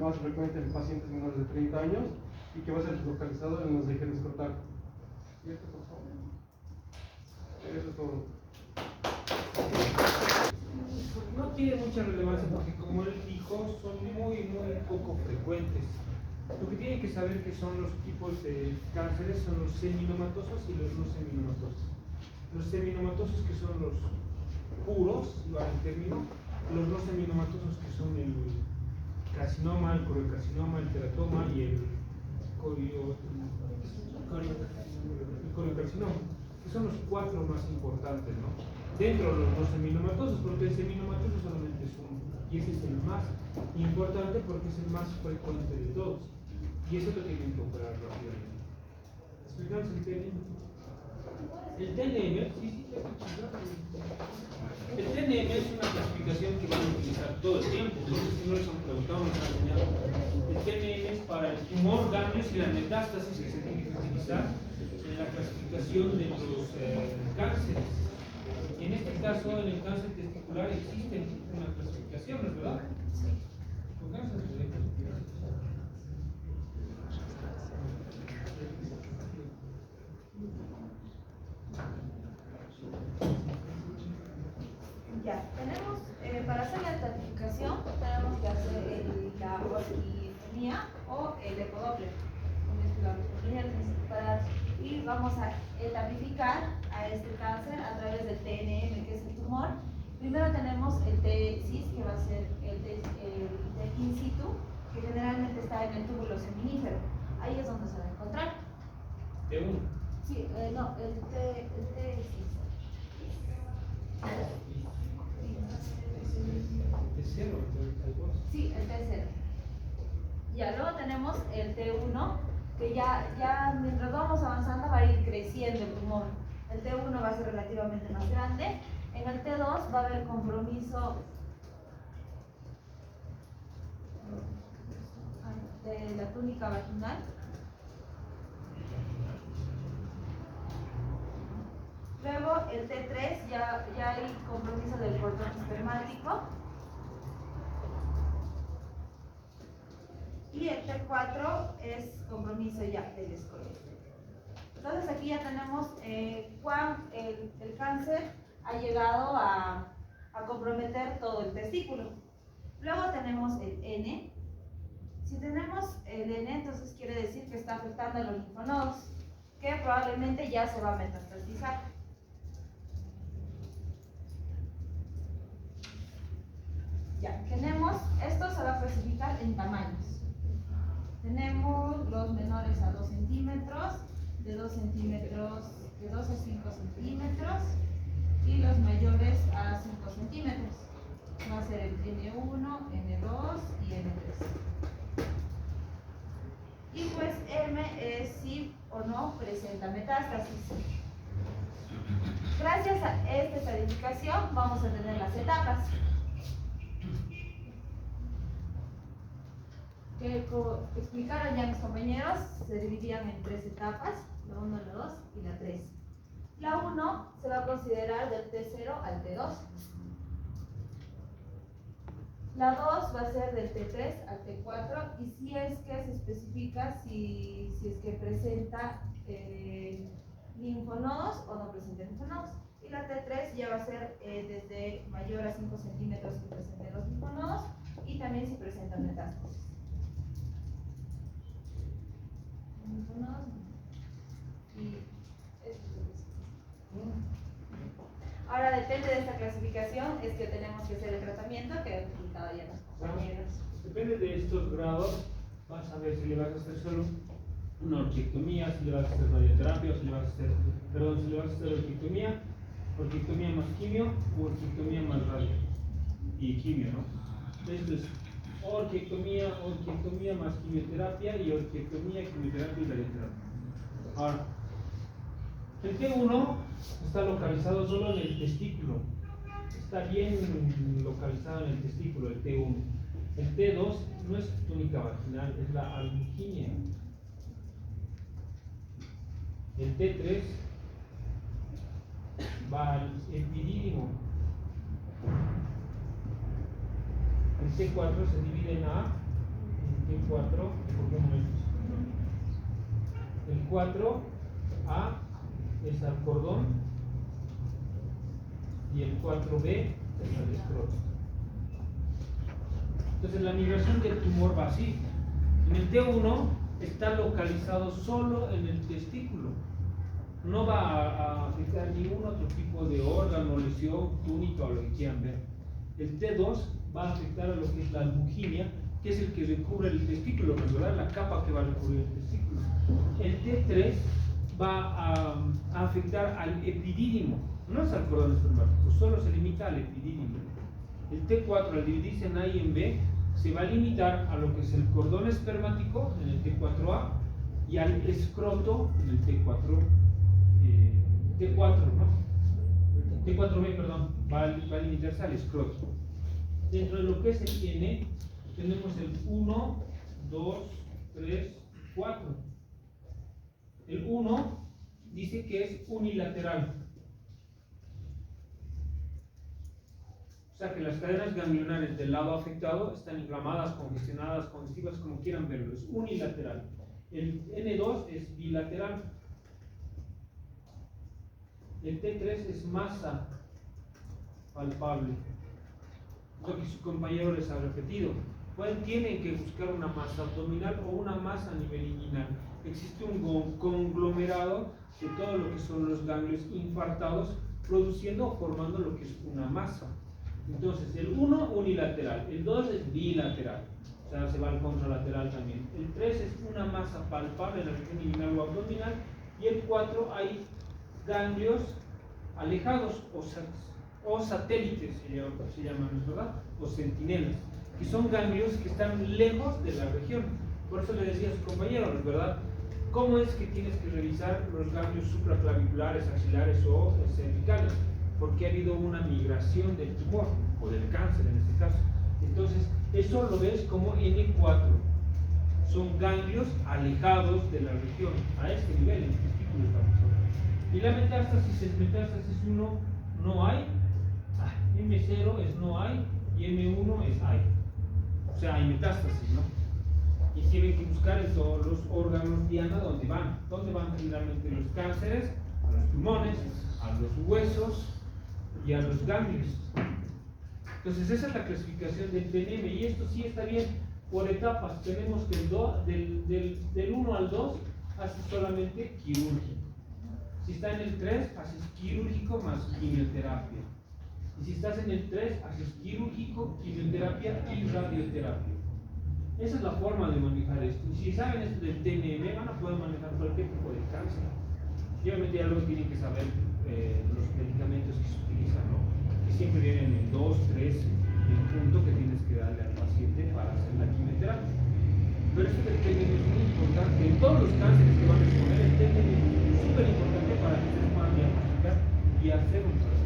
más frecuente en pacientes menores de 30 años y que va a ser localizado en los regiones escrotal. ¿Y esto, por favor? Eso es todo. No tiene mucha relevancia porque, como él dijo, son muy poco frecuentes. Lo que tienen que saber que son los tipos de cánceres son los seminomatosos y los no seminomatosos. Los seminomatosos, que son los puros, al término, los no seminomatosos, que son el carcinoma, el coriocarcinoma, el teratoma y el coriocarcinoma, que son los cuatro más importantes, ¿no? Dentro de los no seminomatosos, porque el seminomatoso solamente es uno, y ese es el más importante porque es el más frecuente de todos, y eso lo tienen que operar rápidamente. ¿Explicamos el TNM? El TNM, el TNM es una clasificación que van a utilizar todo el tiempo. Entonces, si no les han preguntado, nos han enseñado. El TNM es para el tumor, ganglios y la metástasis que se tiene que utilizar en la clasificación de los cánceres. Y en este caso, en el cáncer testicular existe una clasificación, ¿no es verdad? Sí. Con cáncer de testicular. Ya, tenemos, para hacer la estratificación, tenemos que hacer la orquitomía o el ecodoppler. Y vamos a etapificar a este cáncer a través del TNM, que es el tumor. Primero tenemos el T-cis, que va a ser el T in situ, que generalmente está en el túbulo seminífero. Ahí es donde se va a encontrar. T1. Sí, no, el T-cis. T0, Sí, el T0. Ya, luego tenemos el T1, que ya mientras vamos avanzando va a ir creciendo el tumor. El T1 va a ser relativamente más grande. En el T2 va a haber compromiso de la túnica vaginal. Luego el T3 ya hay compromiso del cordón espermático. Y el T4 es compromiso ya del escroto. Entonces aquí ya tenemos cuán el cáncer ha llegado a comprometer todo el testículo. Luego tenemos el N. Si tenemos el N, entonces quiere decir que está afectando a los linfonodos, que probablemente ya se va a metastatizar. Ya, tenemos, esto se va a clasificar en tamaños. Tenemos los menores a 2 centímetros, de 2 centímetros, de 2 a 5 centímetros, y los mayores a 5 centímetros. Va a ser el N1, N2 y N3. Y pues M es si o no presenta metástasis. Gracias a esta estadificación vamos a tener las etapas. Que como explicaron ya mis compañeros, se dividían en 3 etapas, la 1, la 2 y la 3. La 1 se va a considerar del T0 al T2. La 2 va a ser del T3 al T4 y si es que se especifica si es que presenta linfonodos o no presenta linfonodos. Y la T3 ya va a ser desde mayor a 5 centímetros que presenten los linfonodos y también si presenta metástasis. Ahora depende de esta clasificación es que tenemos que hacer el tratamiento que ha explicado ya los compañeros. Depende de estos grados, vas a ver si le vas a hacer solo una orquiectomía, si le vas a hacer radioterapia, o si le vas a hacer, perdón, si le vas a hacer orquiectomía más quimio o orquiectomía más radio y quimio, ¿no? Esto es orquiectomía más quimioterapia y orquiectomía, quimioterapia y radioterapia. Ahora, el T1 está localizado solo en el testículo, está bien localizado en el testículo, el T1. El T2 no es túnica vaginal, es la albuginia. El T3 va al epidídimo. El T4 se divide en A, el T4, ¿por qué momentos? El 4A es al cordón y el 4B es al escroto. Entonces la migración del tumor va así. En el T1 está localizado solo en el testículo. No va a afectar ningún otro tipo de órgano, lesión, túnica o lo que quieran ver. El T2 va a afectar a lo que es la albuginia, que es el que recubre el testículo, ¿verdad? La capa que va a recubrir el testículo. El T3 va a afectar al epidídimo, no es al cordón espermático, solo se limita al epidídimo. El T4, al dividirse en A y en B, se va a limitar a lo que es el cordón espermático en el T4A y al escroto en el T4, T4B, perdón, va a limitarse al escroto. Dentro de lo que es el N, tenemos el 1, 2, 3, 4. El 1 dice que es unilateral. O sea que las cadenas ganglionares del lado afectado están inflamadas, congestionadas, congestivas, como quieran verlo. Es unilateral. El N2 es bilateral. El T3 es masa palpable. Lo que su compañero les ha repetido. Tienen que buscar una masa abdominal o una masa a nivel inguinal. Existe un conglomerado de todo lo que son los ganglios infartados, produciendo o formando lo que es una masa. Entonces, el 1 unilateral, el 2 es bilateral, o sea, se va al contralateral también. El 3 es una masa palpable en la región inguinal o abdominal, y el 4 hay ganglios alejados o satélites, se llaman, ¿verdad? O centinelas, que son ganglios que están lejos de la región. Por eso le decía a su compañero, ¿verdad? ¿Cómo es que tienes que revisar los ganglios supraclaviculares, axilares o cervicales? Porque ha habido una migración del tumor, o del cáncer en este caso. Entonces, eso lo ves como N4. Son ganglios alejados de la región, a este nivel, en el testículo estamos hablando. Y la metástasis es metástasis 1, no hay. M0 es no hay, y M1 es hay. O sea, hay metástasis, ¿no? Y tienen que buscar en todos los órganos diana dónde van. ¿Dónde van generalmente los cánceres? A los pulmones, a los huesos y a los ganglios. Entonces esa es la clasificación del TNM, y esto sí está bien por etapas. Tenemos que del 1 al 2 haces solamente quirúrgico. Si está en el 3 haces quirúrgico más quimioterapia, y si estás en el 3 haces quirúrgico, quimioterapia y radioterapia. Esa es la forma de manejar esto. Y si saben esto del TNM, van a poder manejar cualquier tipo de cáncer. Y obviamente ya luego tienen que saber los medicamentos que se utilizan, ¿no? Que siempre vienen en 2, 3, el punto que tienes que darle al paciente para hacer la quimioterapia. Pero esto del TNM es muy importante. En todos los cánceres que van a exponer, el TNM es súper importante para que ustedes puedan diagnosticar y hacer un tratamiento.